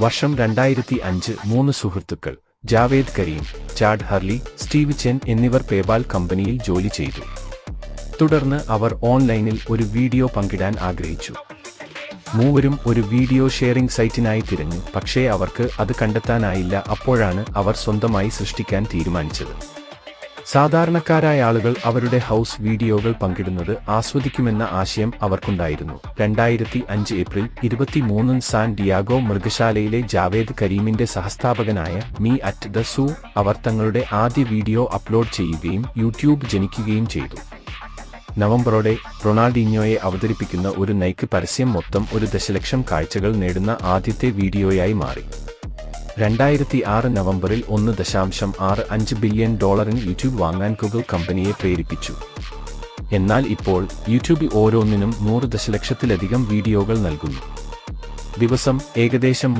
വർഷം 2005 3 സുഹൃത്തുക്കൾ Javed Kareem, Chad ഹർലി, Steve Chen എന്നിവർ പേപാൽ കമ്പനിയിൽ ജോലി ചെയ്തു. തുടർന്ന് അവർ ഓൺലൈനിൽ ഒരു വീഡിയോ പങ്കിടാൻ ആഗ്രഹിച്ചു. മൂവരും ഒരു വീഡിയോ ഷെയറിംഗ് സൈറ്റിനായി തിരഞ്ഞു, പക്ഷേ അവർക്ക് അത് കണ്ടെത്താനായില്ല. അപ്പോഴാണ് അവർ സ്വന്തമായി സൃഷ്ടിക്കാൻ തീരുമാനിച്ചത്. സാധാരണക്കാരായ ആളുകൾ അവരുടെ ഹൗസ് വീഡിയോകൾ പങ്കിടുന്നത് ആസ്വദിക്കുമെന്ന ആശയം അവർക്കുണ്ടായിരുന്നു. 2005 ഏപ്രിൽ 23 സാൻ ഡിയാഗോ മൃഗശാലയിലെ ജാവേദ് കരീമിന്റെ സഹസ്ഥാപകനായ മീ അറ്റ് ദ സൂ അവർ തങ്ങളുടെ ആദ്യ വീഡിയോ അപ്ലോഡ് ചെയ്യുകയും യൂട്യൂബ് ജനിക്കുകയും ചെയ്തു. നവംബറോടെ റൊണാൾഡീഞ്ഞോയെ അവതരിപ്പിക്കുന്ന ഒരു നൈക്ക് പരസ്യം മൊത്തം 1 ദശലക്ഷം കാഴ്ചകൾ നേടുന്ന ആദ്യത്തെ വീഡിയോയായി മാറി. 2006 നവംബറിൽ $1.65 ബില്യൺ യൂട്യൂബ് വാങ്ങാൻ ഗൂഗിൾ കമ്പനിയെ പ്രേരിപ്പിച്ചു. എന്നാൽ ഇപ്പോൾ യൂട്യൂബ് ഓരോന്നിനും 100 ദശലക്ഷത്തിലധികം വീഡിയോകൾ നൽകുന്നു. ദിവസം ഏകദേശം